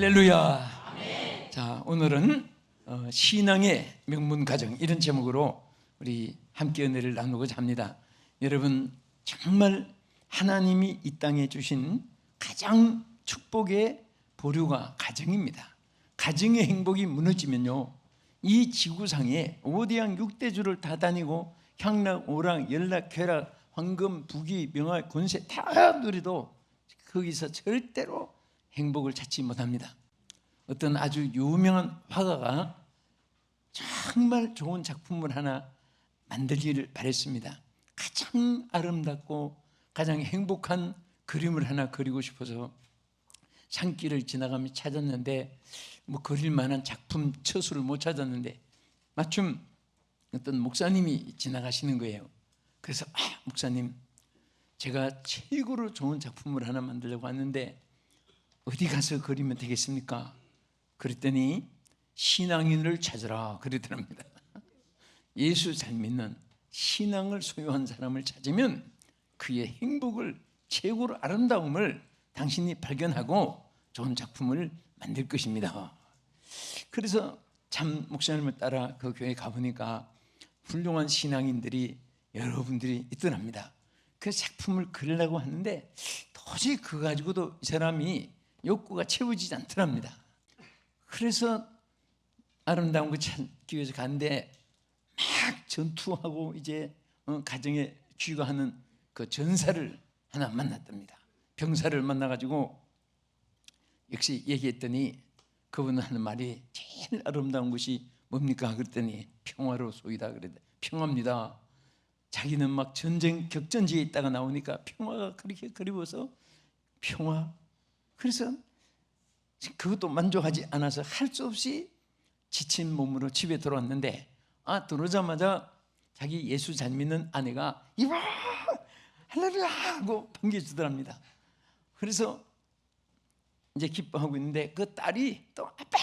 할렐루야. 아멘. 자, 오늘은 신앙의 명문 가정, 이런 제목으로 우리 함께 은혜를 나누고자 합니다. 여러분, 정말 하나님이 이 땅에 주신 가장 축복의 보류가 가정입니다. 가정의 행복이 무너지면요, 이 지구상에 5대양 6대주를 다 다니고 향락, 오락, 연락, 쾌락, 황금, 부귀, 명화, 권세 다 누리도 거기서 절대로 행복을 찾지 못합니다. 어떤 아주 유명한 화가가 정말 좋은 작품을 하나 만들기를 바랬습니다. 가장 아름답고 가장 행복한 그림을 하나 그리고 싶어서 산길을 지나가며 찾았는데 그릴 만한 작품 처수를 못 찾았는데 마침 어떤 목사님이 지나가시는 거예요. 그래서 목사님, 제가 최고로 좋은 작품을 하나 만들려고 하는데 어디 가서 그리면 되겠습니까? 그랬더니 신앙인을 찾으라 그러더랍니다. 예수 잘 믿는 신앙을 소유한 사람을 찾으면 그의 행복을, 최고로 아름다움을 당신이 발견하고 좋은 작품을 만들 것입니다. 그래서 참 목사님을 따라 그 교회에 가보니까 훌륭한 신앙인들이 여러분들이 있더랍니다. 그 작품을 그리려고 하는데 도저히 그거 가지고도 이 사람이 욕구가 채워지지 않더랍니다. 그래서 아름다운 거 찾기 위해서 갔는데 막 전투하고 이제 가정에 귀가하는 그 전사를 하나 만났답니다. 병사를 만나가지고 역시 얘기했더니 그분은 하는 말이 제일 아름다운 것이 뭡니까? 그랬더니 평화로소이다 그랬대. 평화입니다. 자기는 막 전쟁 격전지에 있다가 나오니까 평화가 그렇게 그리워서 평화. 그래서 그것도 만족하지 않아서 할 수 없이 지친 몸으로 집에 들어왔는데 들어오자마자 자기 예수 잘 믿는 아내가 이봐 할렐루야 하고 반겨주더랍니다. 그래서 이제 기뻐하고 있는데 그 딸이 또 아빠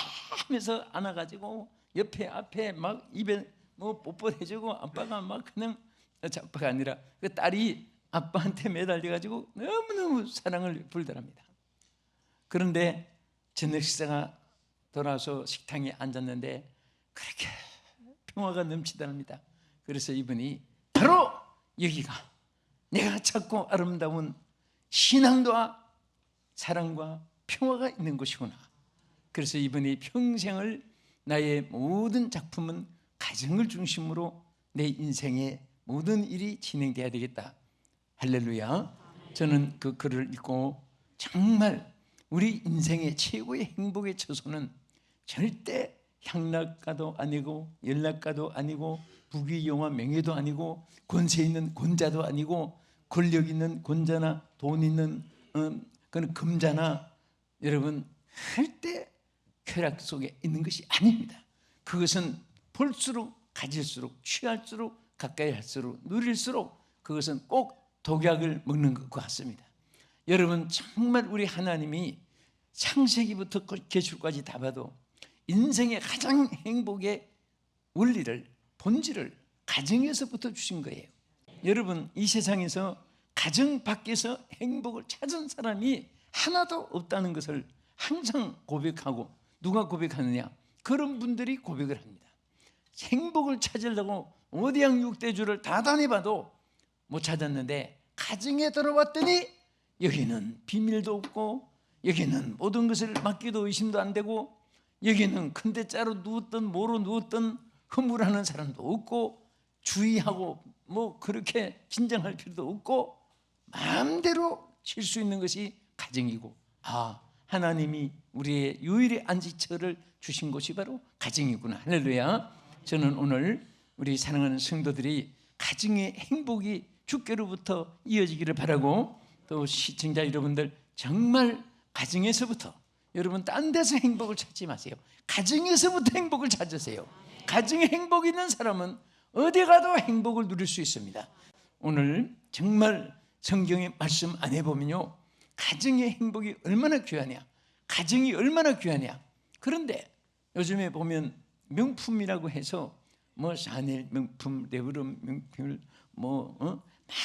하면서 안아가지고 옆에 앞에 막 입에 뽀뽀해주고 아빠가 막 그냥 아빠가 아니라 그 딸이 아빠한테 매달려가지고 너무너무 사랑을 불더랍니다. 그런데 저녁 식사가 돌아와서 식당에 앉았는데 그렇게 평화가 넘치더랍니다. 그래서 이분이 바로 여기가 내가 찾고 아름다운 신앙과 사랑과 평화가 있는 곳이구나. 그래서 이분이 평생을 나의 모든 작품은 가정을 중심으로 내 인생의 모든 일이 진행돼야 되겠다. 할렐루야. 저는 그 글을 읽고 정말 우리 인생의 최고의 행복의 처소는 절대 향락가도 아니고 연락가도 아니고 부귀 영화 명예도 아니고 권세 있는 권자도 아니고 권력 있는 권자나 돈 있는 그런 금자나 여러분 절대 쾌락 속에 있는 것이 아닙니다. 그것은 볼수록 가질수록 취할수록 가까이 할수록 누릴수록 그것은 꼭 독약을 먹는 것 같습니다. 여러분, 정말 우리 하나님이 창세기부터 계시록까지 다 봐도 인생의 가장 행복의 원리를, 본질을 가정에서부터 주신 거예요. 여러분, 이 세상에서 가정 밖에서 행복을 찾은 사람이 하나도 없다는 것을 항상 고백하고, 누가 고백하느냐? 그런 분들이 고백을 합니다. 행복을 찾으려고 5대양 6대주를 다 다녀봐도 못 찾았는데 가정에 들어봤더니 여기는 비밀도 없고 여기는 모든 것을 맡기도 의심도 안 되고 여기는 큰데 짜로 누웠던 뭐로 누웠던 허물하는 사람도 없고 주의하고 그렇게 긴장할 필요도 없고 마음대로 쉴 수 있는 것이 가정이고, 하나님이 우리의 유일의 안식처를 주신 곳이 바로 가정이구나. 할렐루야. 저는 오늘 우리 사랑하는 성도들이 가정의 행복이 주께로부터 이어지기를 바라고, 또 시청자 여러분들 정말 가정에서부터, 여러분 딴 데서 행복을 찾지 마세요. 가정에서부터 행복을 찾으세요. 가정에 행복이 있는 사람은 어디 가도 행복을 누릴 수 있습니다. 오늘 정말 성경의 말씀 안에 보면요, 가정의 행복이 얼마나 귀하냐, 가정이 얼마나 귀하냐. 그런데 요즘에 보면 명품이라고 해서 샤넬 명품, 레브론 명품,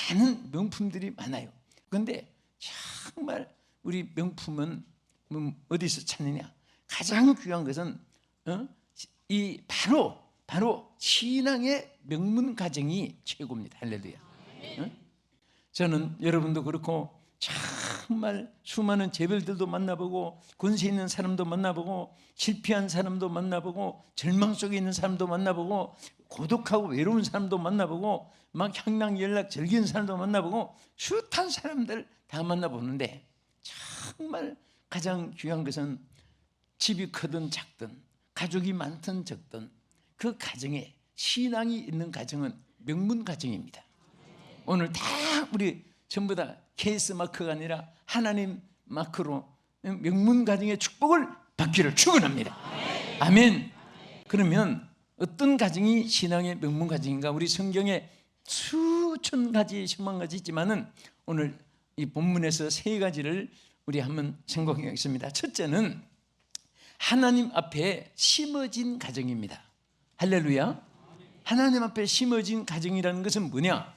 많은 명품들이 많아요. 그런데 정말 우리 명품은 어디서 찾느냐? 가장 귀한 것은 이 바로 신앙의 명문 가정이 최고입니다. 할렐루야. 저는 여러분도 그렇고 정말 수많은 재벌들도 만나보고 권세 있는 사람도 만나보고 실패한 사람도 만나보고 절망 속에 있는 사람도 만나보고 고독하고 외로운 사람도 만나보고 막 향락연락 즐기는 사람도 만나보고 숱한 사람들 다 만나보는데 정말 가장 귀한 것은 집이 크든 작든 가족이 많든 적든 그 가정에 신앙이 있는 가정은 명문 가정입니다. 오늘 다 우리 전부 다 케이스 마크가 아니라 하나님 마크로 명문 가정의 축복을 받기를 축원합니다. 아멘. 그러면 어떤 가정이 신앙의 명문 가정인가? 우리 성경에 수천 가지, 수만 가지 있지만은 오늘 이 본문에서 세 가지를 우리 한번 생각하겠습니다. 첫째는 하나님 앞에 심어진 가정입니다. 할렐루야. 하나님 앞에 심어진 가정이라는 것은 뭐냐?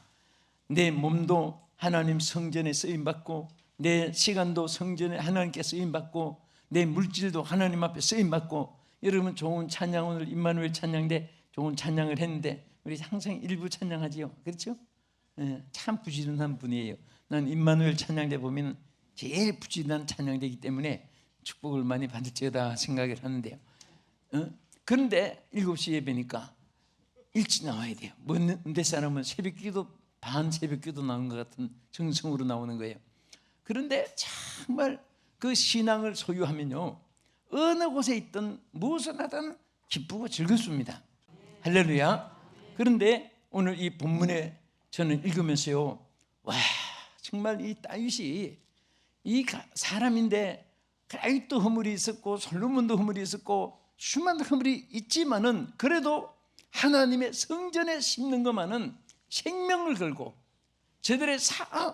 내 몸도 하나님 성전에 쓰임받고 내 시간도 성전에 하나님께 쓰임받고 내 물질도 하나님 앞에 쓰임받고, 여러분 좋은 찬양, 오늘 임마누엘 찬양대 좋은 찬양을 했는데 우리 항상 일부 찬양하지요. 그렇죠? 참 부지런한 분이에요. 난 임마누엘 찬양대 보면 제일 부지런한 찬양대이기 때문에 축복을 많이 받을지어다 생각을 하는데요. 그런데 7시 예배니까 일찍 나와야 돼요. 먼데 사람은 새벽기도 반 새벽기도 나오는 것 같은 정성으로 나오는 거예요. 그런데 정말 그 신앙을 소유하면요 어느 곳에 있든 무엇을 하든 기쁘고 즐겁습니다. 할렐루야. 그런데 오늘 이 본문에 저는 읽으면서요, 와 정말 이 다윗이 이 사람인데 다윗도 허물이 있었고 솔로몬도 허물이 있었고 수많은 허물이 있지만은 그래도 하나님의 성전에 심는 것만은 생명을 걸고 저들의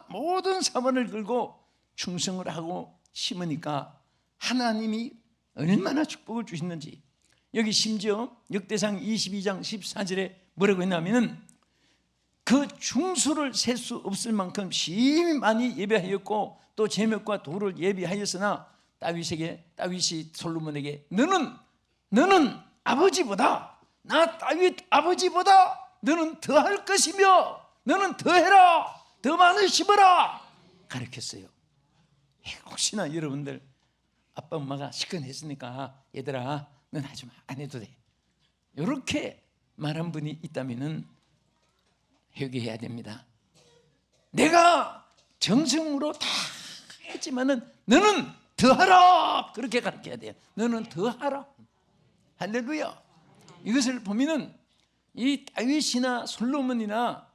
모든 사원을 걸고 충성을 하고 심으니까 하나님이 얼마나 축복을 주시는지, 여기 심지어 역대상 22장 14절에 뭐라고 했냐면은 그 중수를 셀 수 없을 만큼 심히 많이 예배하였고 또 제목과 돌을 예비하였으나 다윗이 솔로몬에게 너는 아버지보다, 나 다윗 아버지보다 너는 더할 것이며 너는 더해라, 더 많이 심어라 가르쳤어요. 혹시나 여러분들 아빠 엄마가 시큰했으니까 얘들아 넌 하지 마, 안 해도 돼, 이렇게 말한 분이 있다면 회개해야 됩니다. 내가 정성으로 다 했지만은 너는 더하라, 그렇게 가르쳐야 돼요. 너는 더하라. 할렐루야. 이것을 보면은 이 다윗이나 솔로몬이나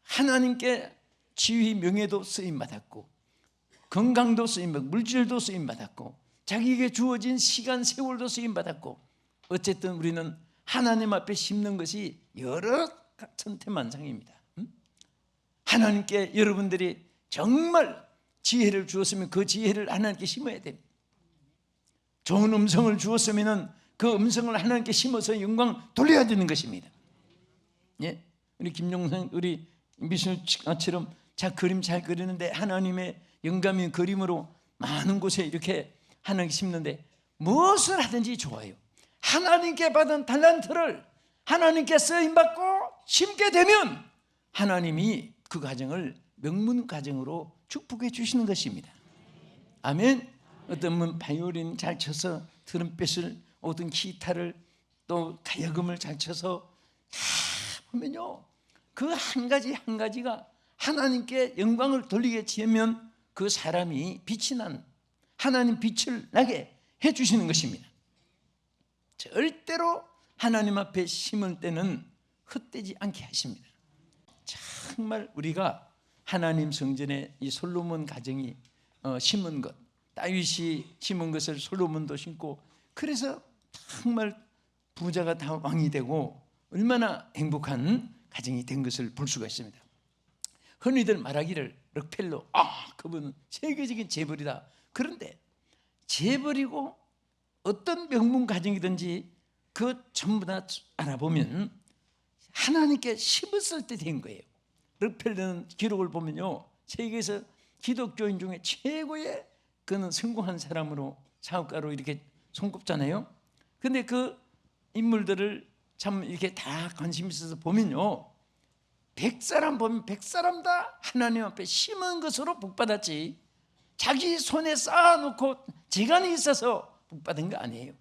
하나님께 지위 명예도 쓰임받았고 건강도 쓰임받고 물질도 쓰임받았고 자기에게 주어진 시간 세월도 쓰임받았고, 어쨌든 우리는 하나님 앞에 심는 것이 여러 천태만상입니다. 하나님께 여러분들이 정말 지혜를 주었으면 그 지혜를 하나님께 심어야 됩니다. 좋은 음성을 주었으면 그 음성을 하나님께 심어서 영광 돌려야 되는 것입니다. 예? 우리 김용선 우리 미술가처럼 그림 잘 그리는데 하나님의 영감인 그림으로 많은 곳에 이렇게 하나님께 심는데 무엇을 하든지 좋아요. 하나님께 받은 달란트를 하나님께 쓰임받고 심게 되면 하나님이 그 가정을 명문 가정으로 축복해 주시는 것입니다. 아멘. 어떤 분은 바이올린 잘 쳐서 트럼펫을, 어떤 기타를, 또 가야금을 잘 쳐서 다 보면요 그 한 가지 한 가지가 하나님께 영광을 돌리게 지으면 그 사람이 빛이 난 하나님 빛을 나게 해 주시는 것입니다. 절대로 하나님 앞에 심을 때는 헛되지 않게 하십니다. 정말 우리가 하나님 성전에 이 솔로몬 가정이 심은 것, 다윗이 심은 것을 솔로몬도 심고, 그래서 정말 부자가 다 왕이 되고 얼마나 행복한 가정이 된 것을 볼 수가 있습니다. 흔히들 말하기를 럭펠러, 그분은 세계적인 재벌이다. 그런데 재벌이고 어떤 명문 가정이든지 그 전부 다 알아보면 하나님께 심었을 때 된 거예요. 럭펠러는 기록을 보면요 세계에서 기독교인 중에 최고의 그는 성공한 사람으로, 사업가로 이렇게 손꼽잖아요. 근데 그 인물들을 참 이렇게 다 관심 있어서 보면요, 100사람 보면 100사람 다 하나님 앞에 심은 것으로 복받았지, 자기 손에 쌓아놓고 재간이 있어서 복받은 거 아니에요.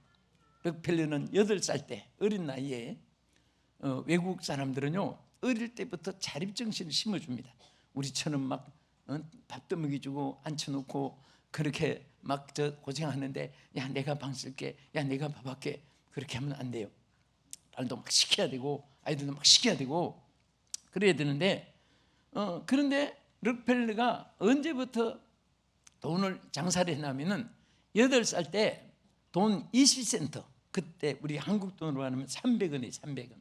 록펠러는 8살 때, 어린 나이에, 외국 사람들은요 어릴 때부터 자립정신을 심어줍니다. 우리처럼 막 밥도 먹여주고 앉혀놓고 그렇게 막 고생하는데, 야 내가 방 쓸게, 야 내가 밥 할게, 그렇게 하면 안 돼요. 딸도 막 시켜야 되고 아이들도 막 시켜야 되고 그래야 되는데, 그런데 록펠러가 언제부터 돈을 장사를 했냐면은 8살 때 돈 20센트, 그때 우리 한국 돈으로 하면 300원이에요.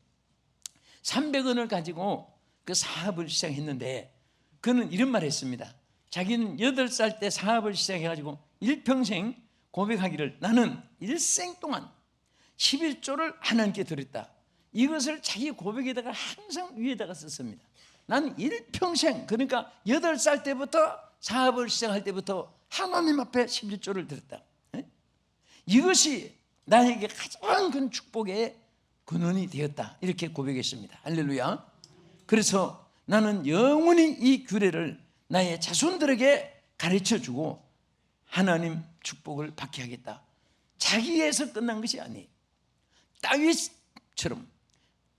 300원을 가지고 그 사업을 시작했는데, 그는 이런 말을 했습니다. 자기는 8살 때 사업을 시작해가지고 일평생 고백하기를, 나는 일생 동안 11조를 하나님께 드렸다. 이것을 자기 고백에다가 항상 위에다가 썼습니다. 난 일평생, 그러니까 8살 때부터 사업을 시작할 때부터 하나님 앞에 11조를 드렸다. 이것이 나에게 가장 큰 축복의 근원이 되었다, 이렇게 고백했습니다. 할렐루야. 그래서 나는 영원히 이 규례를 나의 자손들에게 가르쳐주고 하나님 축복을 받게 하겠다. 자기에서 끝난 것이 아니에요. 다윗처럼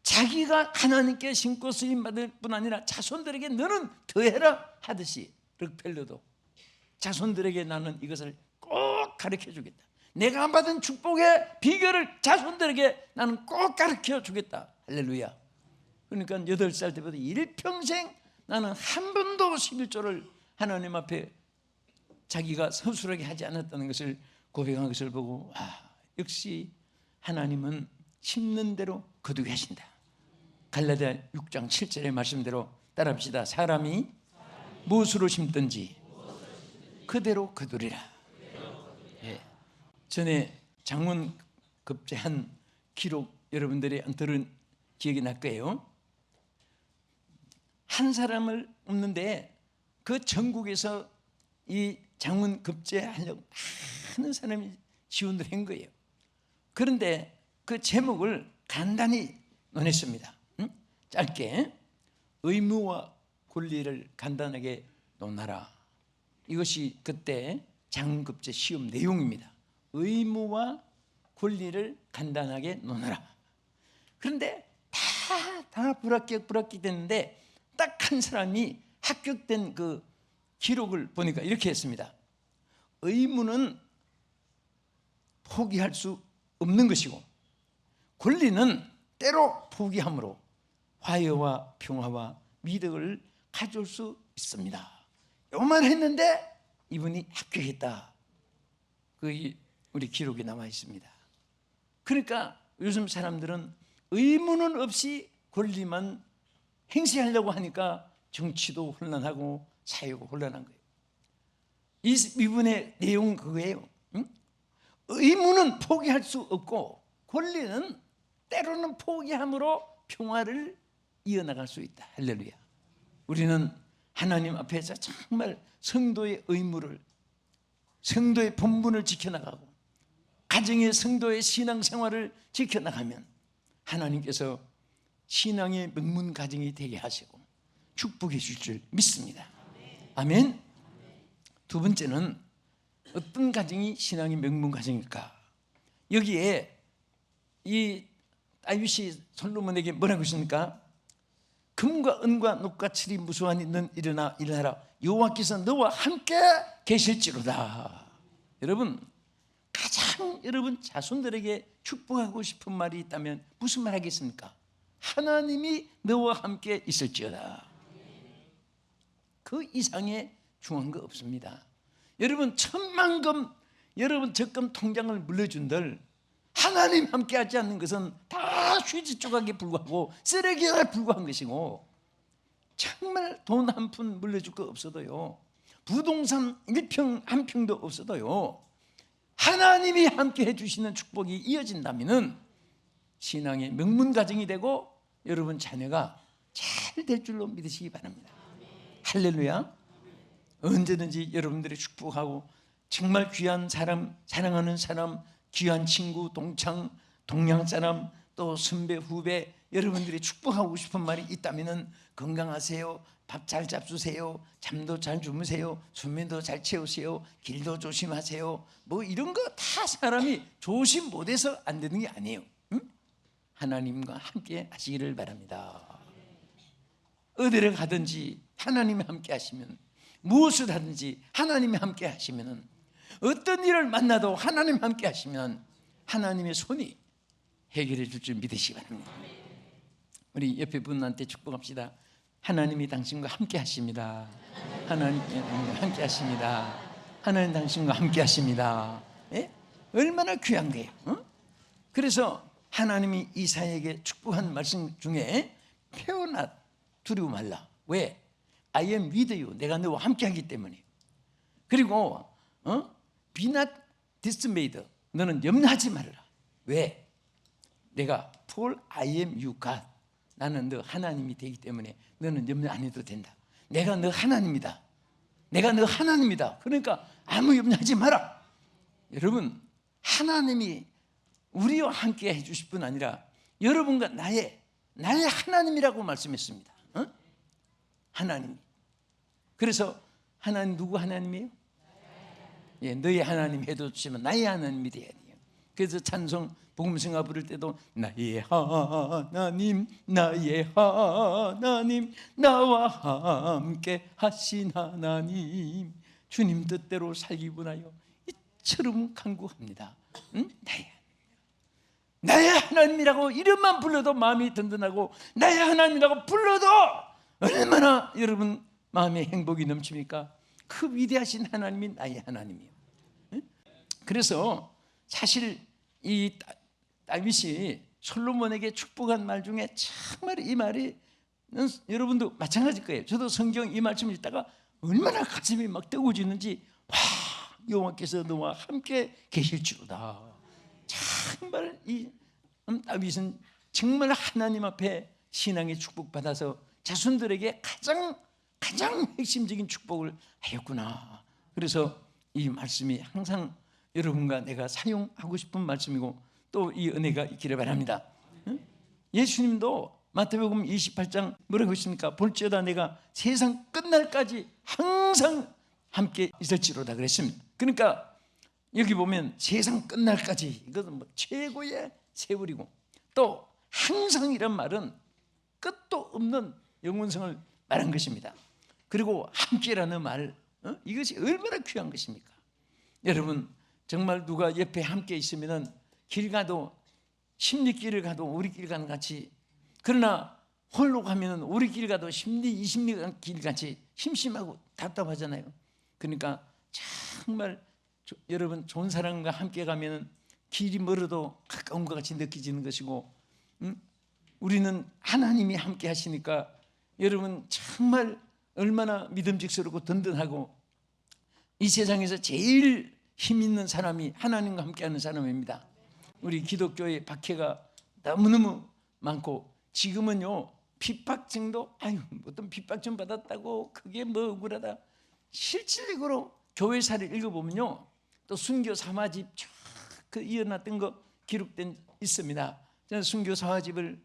자기가 하나님께 신고 쓰임받을 뿐 아니라 자손들에게 너는 더해라 하듯이, 록펠러도 자손들에게 나는 이것을 꼭 가르쳐 주겠다. 내가 받은 축복의 비결을 자손들에게 나는 꼭 가르쳐 주겠다. 할렐루야. 그러니까 8살 때부터 일평생 나는 한 번도 11조를 하나님 앞에 자기가 서술하게 하지 않았다는 것을 고백한 것을 보고, 역시 하나님은 심는 대로 거두게 하신다. 갈라디아 6장 7절의 말씀대로 따라합시다. 사람이 무엇으로 심든지 그대로 거두리라. 전에 장문 급제한 기록 여러분들이 들은 기억이 날 거예요. 한 사람을 없는데 그 전국에서 이 장문 급제하려고 많은 사람이 지원을 한 거예요. 그런데 그 제목을 간단히 논했습니다. 짧게, 의무와 권리를 간단하게 논하라. 이것이 그때 장문급제 시험 내용입니다. 의무와 권리를 간단하게 논하라. 그런데 다 불합격 됐는데 딱 한 사람이 합격된 그 기록을 보니까 이렇게 했습니다. 의무는 포기할 수 없는 것이고 권리는 때로 포기함으로 화해와 평화와 미덕을 가져올 수 있습니다. 요만 했는데 이분이 합격했다. 우리 기록에 남아 있습니다. 그러니까 요즘 사람들은 의무는 없이 권리만 행사하려고 하니까 정치도 혼란하고 사회가 혼란한 거예요. 이분의 내용은 그거예요. 의무는 포기할 수 없고 권리는 때로는 포기함으로 평화를 이어나갈 수 있다. 할렐루야. 우리는 하나님 앞에서 정말 성도의 의무를, 성도의 본분을 지켜나가고 가정의 성도의 신앙생활을 지켜나가면 하나님께서 신앙의 명문 가정이 되게 하시고 축복해 주실 줄 믿습니다. 아멘. 두 번째는 어떤 가정이 신앙의 명문 가정일까? 여기에 이 다윗이 솔로몬에게 뭐라고 했습니까? 금과 은과 녹과 칠이 무수하니 넌 일어나라. 여호와께서 너와 함께 계실지로다. 여러분, 가장 여러분 자손들에게 축복하고 싶은 말이 있다면 무슨 말 하겠습니까? 하나님이 너와 함께 있을지어다. 그 이상의 중요한 거 없습니다. 여러분, 1000만금 여러분 적금 통장을 물려준들 하나님 함께 하지 않는 것은 다 휴지 조각에 불과하고 쓰레기에 불과한 것이고, 정말 돈 한 푼 물려줄 거 없어도요, 부동산 1평 1평도 없어도요, 하나님이 함께 해주시는 축복이 이어진다면 신앙의 명문 가정이 되고 여러분 자녀가 잘 될 줄로 믿으시기 바랍니다. 할렐루야. 언제든지 여러분들이 축복하고 정말 귀한 사람, 사랑하는 사람, 귀한 친구, 동창, 동양 사람, 또 선배, 후배 여러분들이 축복하고 싶은 말이 있다면 건강하세요, 밥 잘 잡수세요, 잠도 잘 주무세요, 수면도 잘 채우세요, 길도 조심하세요, 뭐 이런 거 다 사람이 조심 못해서 안 되는 게 아니에요. 응? 하나님과 함께 하시기를 바랍니다. 어디를 가든지 하나님이 함께 하시면, 무엇을 하든지 하나님이 함께 하시면, 어떤 일을 만나도 하나님 함께 하시면 하나님의 손이 해결해 줄 줄 믿으시기 바랍니다. 우리 옆에 분한테 축복합시다. 하나님이 당신과 함께 하십니다. 하나님 함께 하십니다. 하나님 당신과 함께 하십니다. 예? 얼마나 귀한 거예요. 어? 그래서 하나님이 이사야에게 축복한 말씀 중에 fear 두려워 말라. 왜? I am with you. 내가 너와 함께 하기 때문에. 그리고 be not dismayed. 너는 염려하지 말라. 왜? 내가 for I am you God. 나는 너 하나님이 되기 때문에 너는 염려 안 해도 된다. 내가 너 하나님이다. 내가 너 하나님이다. 그러니까 아무 염려하지 마라. 여러분, 하나님이 우리와 함께 해주실 뿐 아니라 여러분과 나의 하나님이라고 말씀했습니다. 하나님. 그래서 하나님 누구 하나님이에요? 예, 너의 하나님 해도 주시면 나의 하나님이 돼야 돼요. 그래서 찬송 복음성가 부를 때도 나의 하나님 나의 하나님 나와 함께 하신 하나님 주님 뜻대로 살기 원하여 이처럼 간구합니다. 응? 나의 하나님이라고 이름만 불러도 마음이 든든하고 나의 하나님이라고 불러도 얼마나 여러분 마음에 행복이 넘칩니까? 그 위대하신 하나님이 나의 하나님이에요. 응? 그래서 사실 이 다윗이 솔로몬에게 축복한 말 중에 정말 이 말이 여러분도 마찬가지일 거예요. 저도 성경 이 말씀을 읽다가 얼마나 가슴이 막 뜨거워지는지, 와, 여호와께서 너와 함께 계실지로다. 정말 이 다윗은 정말 하나님 앞에 신앙의 축복받아서 자손들에게 가장 핵심적인 축복을 하였구나. 그래서 이 말씀이 항상 여러분과 내가 사용하고 싶은 말씀이고 또 이 은혜가 있기를 바랍니다. 예수님도 마태복음 28장 뭐라고 했습니까? 볼지어다 내가 세상 끝날까지 항상 함께 있을지로다 그랬습니다. 그러니까 여기 보면 세상 끝날까지, 이것은 뭐 최고의 세월이고, 또 항상이란 말은 끝도 없는 영원성을 말한 것입니다. 그리고 함께라는 말, 이것이 얼마나 귀한 것입니까? 여러분, 정말 누가 옆에 함께 있으면 길 가도, 십리길을 가도 우리길 가는 같이, 그러나 홀로 가면 우리길 가도 10리, 20리 길 같이 심심하고 답답하잖아요. 그러니까 정말 여러분, 좋은 사람과 함께 가면 길이 멀어도 가까운 것 같이 느껴지는 것이고, 우리는 하나님이 함께 하시니까 여러분 정말 얼마나 믿음직스럽고 든든하고, 이 세상에서 제일 힘 있는 사람이 하나님과 함께하는 사람입니다. 우리 기독교의 박해가 너무너무 많고, 지금은요 핍박증도, 어떤 핍박증 받았다고 그게 뭐 억울하다. 실질적으로 교회사를 읽어보면요, 또 순교 사마집 그 이어났던 거 기록된 있습니다. 저는 순교 사마집을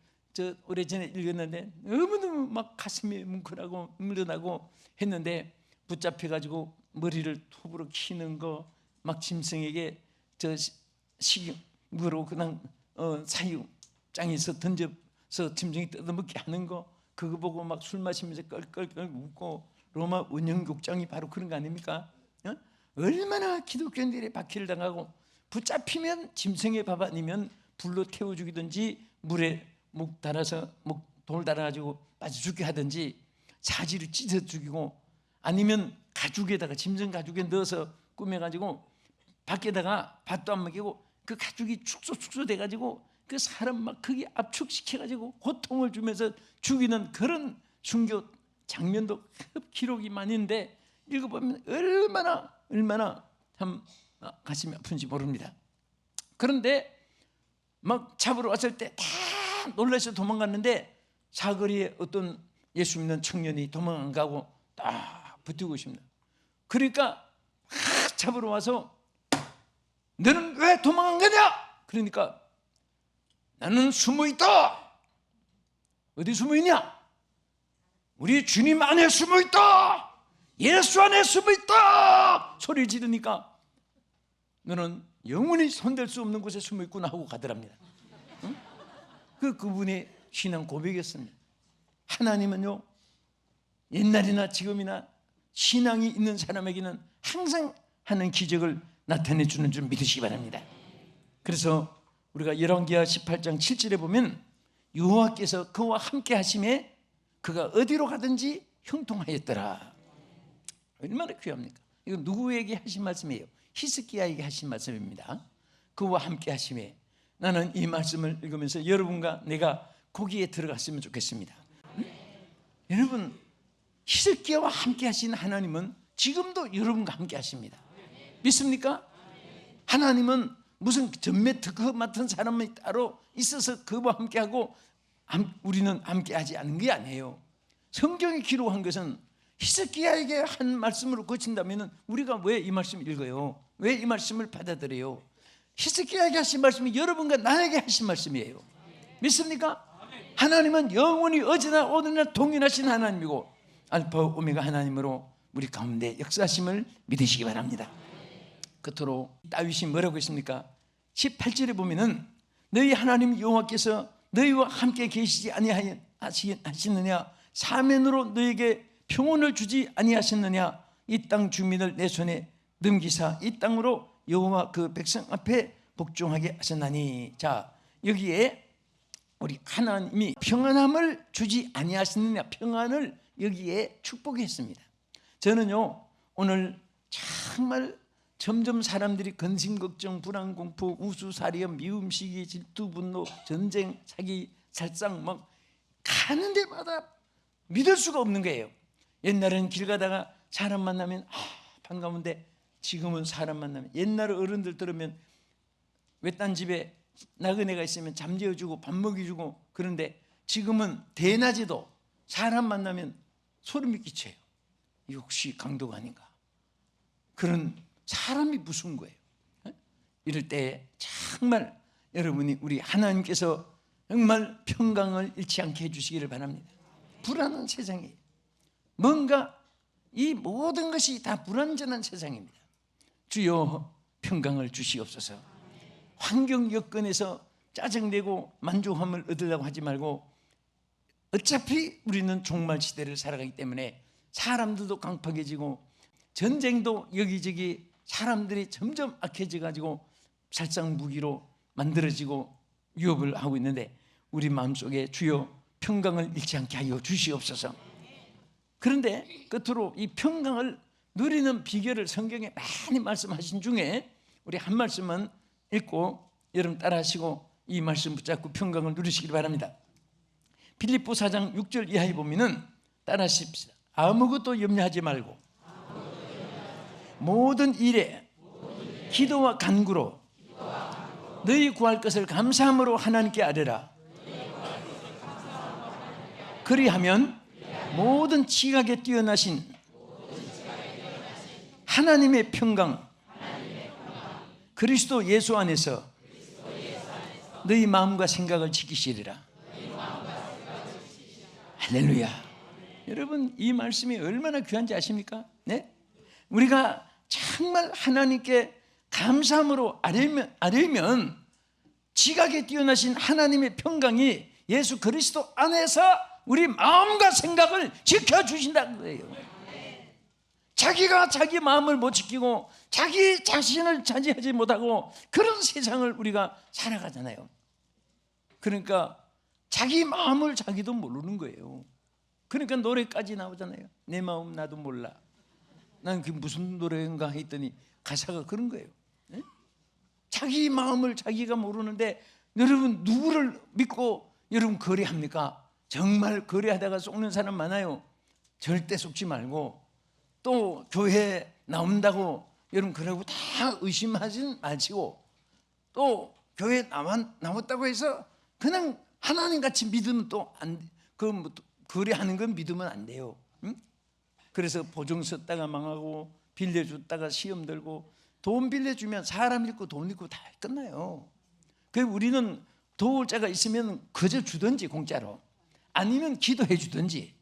오래전에 읽었는데 너무너무 막 가슴이 뭉클하고 물러나고 했는데, 붙잡혀가지고 머리를 톱으로 키는 거, 막 짐승에게 식용으로 그냥 사육장에서 던져서 짐승이 뜯어먹게 하는 거, 그거 보고 막 술 마시면서 껄껄껄 웃고, 로마 원형국장이 바로 그런 거 아닙니까? 얼마나 기독교인들이 박해를 당하고, 붙잡히면 짐승의 밥 아니면 불로 태워 죽이든지 물에 돌 달아가지고 빠져 죽게 하든지, 사지를 찢어 죽이고, 아니면 가죽에다가, 짐승 가죽에 넣어서 꾸며가지고 밖에다가 밥도 안 먹이고 그 가죽이 축소 돼가지고 그 사람 막 거기 압축시켜가지고 고통을 주면서 죽이는 그런 순교 장면도 기록이 많은데, 읽어보면 얼마나 참 가슴이 아픈지 모릅니다. 그런데 막 잡으러 왔을 때 다 놀라서 도망갔는데, 사거리에 어떤 예수 믿는 청년이 도망 안 가고 딱 붙들고 있습니다. 그러니까 막 잡으러 와서 너는 왜 도망간 거냐? 그러니까 나는 숨어있다. 어디 숨어있냐? 우리 주님 안에 숨어있다. 예수 안에 숨어있다 소리 지르니까 너는 영원히 손댈 수 없는 곳에 숨어있구나 하고 가더랍니다. 응? 그분의 신앙 고백이었습니다. 하나님은요, 옛날이나 지금이나 신앙이 있는 사람에게는 항상 하는 기적을 나타내 주는 줄 믿으시기 바랍니다. 그래서 우리가 열왕기하 18장 7절에 보면 여호와께서 그와 함께 하심에 그가 어디로 가든지 형통하였더라. 얼마나 귀합니까? 이거 누구에게 하신 말씀이에요? 히스기야에게 하신 말씀입니다. 그와 함께 하심에, 나는 이 말씀을 읽으면서 여러분과 내가 거기에 들어갔으면 좋겠습니다. 응? 여러분, 히스기야와 함께 하신 하나님은 지금도 여러분과 함께 하십니다. 믿습니까? 하나님은 무슨 전매 특허 맡은 사람이 따로 있어서 그와 함께하고 우리는 함께하지 않은 게 아니에요. 성경이 기록한 것은 히스기야에게 한 말씀으로 그친다면 우리가 왜 이 말씀을 읽어요? 왜 이 말씀을 받아들여요? 히스기야에게 하신 말씀이 여러분과 나에게 하신 말씀이에요. 믿습니까? 하나님은 영원히 어제나 오늘나 동일하신 하나님이고 알파 오메가 하나님으로 우리 가운데 역사하심을 믿으시기 바랍니다. 끝으로 다윗이 뭐라고 했습니까? 18절에 보면은 너희 하나님 여호와께서 너희와 함께 계시지 아니하시느냐? 사면으로 너희에게 평온을 주지 아니하셨느냐? 이 땅 주민을 내 손에 넘기사 이 땅으로 여호와 그 백성 앞에 복종하게 하셨나니. 자, 여기에 우리 하나님이 평안함을 주지 아니하셨느냐? 평안을 여기에 축복했습니다. 저는요, 오늘 정말 점점 사람들이 근심, 걱정, 불안, 공포, 우수사리험, 미움, 시기, 질투, 분노, 전쟁, 사기, 살상 막 가는 데마다 믿을 수가 없는 거예요. 옛날에는 길 가다가 사람 만나면 반가운데 지금은 사람 만나면, 옛날에 어른들 들으면 외딴 집에 나그네가 있으면 잠재워주고 밥 먹여주고, 그런데 지금은 대낮에도 사람 만나면 소름이 끼쳐요. 이 혹시 강도가 아닌가? 그런 사람이 무서운 거예요. 이럴 때 정말 여러분이 우리 하나님께서 정말 평강을 잃지 않게 해주시기를 바랍니다. 불안한 세상이에요. 뭔가 이 모든 것이 다 불완전한 세상입니다. 주여 평강을 주시옵소서. 환경 여건에서 짜증내고 만족함을 얻으려고 하지 말고, 어차피 우리는 종말 시대를 살아가기 때문에 사람들도 강팍해지고 전쟁도 여기저기 사람들이 점점 악해져 가지고 살상 무기로 만들어지고 위협을 하고 있는데, 우리 마음속에 주여 평강을 잃지 않게 하여 주시옵소서. 그런데 끝으로 이 평강을 누리는 비결을 성경에 많이 말씀하신 중에 우리 한 말씀은 읽고 여러분 따라하시고 이 말씀 붙잡고 평강을 누리시길 바랍니다. 빌립보 4장 6절 이하에 보면은 따라하십시다. 아무것도 염려하지 말고 모든 일에 기도와 간구로 너희 구할 것을 감사함으로 하나님께 아뢰라. 그리하면 모든 지각에 뛰어나신 하나님의 평강 그리스도 예수 안에서 너희 마음과 생각을 지키시리라. 할렐루야. 여러분, 이 말씀이 얼마나 귀한지 아십니까? 네? 우리가 정말 하나님께 감사함으로 아뢰면 지각에 뛰어나신 하나님의 평강이 예수 그리스도 안에서 우리 마음과 생각을 지켜주신다는 거예요. 자기가 자기 마음을 못 지키고 자기 자신을 차지하지 못하고 그런 세상을 우리가 살아가잖아요. 그러니까 자기 마음을 자기도 모르는 거예요. 그러니까 노래까지 나오잖아요. 내 마음 나도 몰라. 난 그게 무슨 노래인가 했더니 가사가 그런 거예요. 네? 자기 마음을 자기가 모르는데 여러분 누구를 믿고 여러분 거래합니까? 정말 거래하다가 속는 사람 많아요. 절대 속지 말고, 또 교회 나온다고 여러분 그러고 다 의심하지 마시고, 또 교회 나왔다고 해서 그냥 하나님같이 믿으면 또 거래하는 건 믿으면 안 돼요. 응? 그래서 보증 썼다가 망하고 빌려줬다가 시험 들고 돈 빌려주면 사람 있고 돈 있고 다 끝나요. 그래서 우리는 도울 자가 있으면 그저 주든지 공짜로, 아니면 기도해 주든지,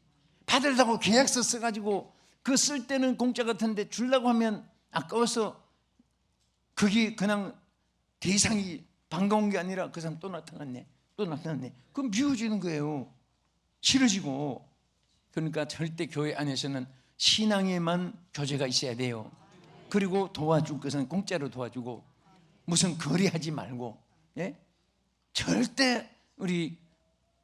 받으려고 계약서 써가지고 그 쓸 때는 공짜 같은데 주려고 하면 아까워서 그게 그냥 대상이 반가운 게 아니라 그 사람 또 나타났네, 또 나타났네. 그럼 미워지는 거예요. 싫어지고. 그러니까 절대 교회 안에서는 신앙에만 교제가 있어야 돼요. 그리고 도와줄 것은 공짜로 도와주고, 무슨 거래하지 말고, 예? 절대 우리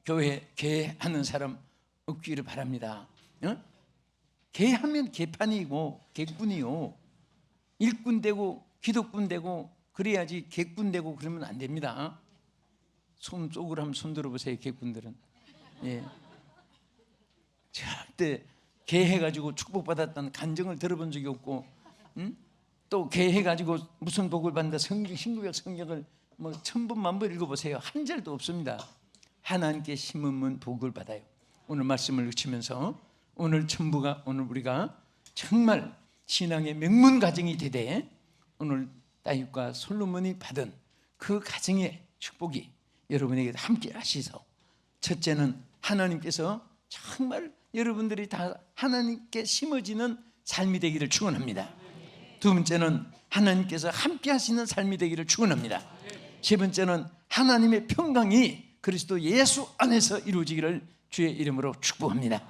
교회 개하는 사람 없기를 바랍니다. 어? 개하면 개판이고 개꾼이요. 일꾼 되고 기독꾼 되고 그래야지 개꾼 되고 그러면 안 됩니다. 손 속으로 한번 손 들어보세요. 개꾼들은. 예. 절대 개해가지고 축복받았다는 간증을 들어본 적이 없고, 또 개해가지고 무슨 복을 받는다 신구약 성경을 뭐 1000번 만번 읽어보세요. 한 절도 없습니다. 하나님께 심으면 복을 받아요. 오늘 말씀을 읽으면서 오늘 전부가, 오늘 우리가 정말 신앙의 명문 가정이 되되 오늘 다윗과 솔로몬이 받은 그 가정의 축복이 여러분에게 함께 하시소. 첫째는 하나님께서 정말 여러분들이 다 하나님께 심어지는 삶이 되기를 축원합니다. 두 번째는 하나님께서 함께 하시는 삶이 되기를 축원합니다. 세 번째는 하나님의 평강이 그리스도 예수 안에서 이루어지기를 주의 이름으로 축복합니다.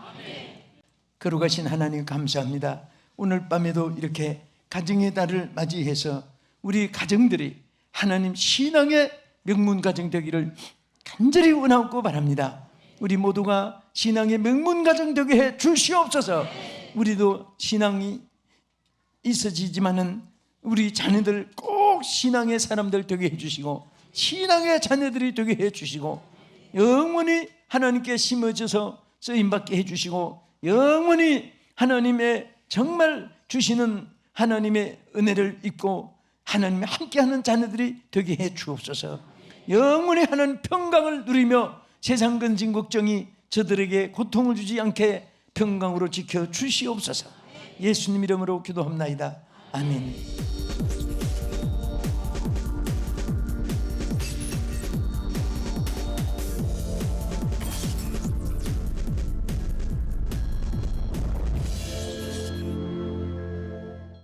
거룩하신 하나님 감사합니다. 오늘 밤에도 이렇게 가정의 달을 맞이해서 우리 가정들이 하나님 신앙의 명문 가정 되기를 간절히 원하고 바랍니다. 우리 모두가 신앙의 명문 가정 되게 해 주시옵소서. 우리도 신앙이 있어지지만은 우리 자녀들 꼭 신앙의 사람들 되게 해주시고 신앙의 자녀들이 되게 해주시고 영원히 하나님께 심어져서 쓰임받게 해주시고 영원히 하나님의 정말 주시는 하나님의 은혜를 입고 하나님이 함께하는 자녀들이 되게 해 주옵소서. 영원히 하나님 평강을 누리며 세상 근심 걱정이 저들에게 고통을 주지 않게 평강으로 지켜 주시옵소서. 예수님 이름으로 기도합나이다. 아멘.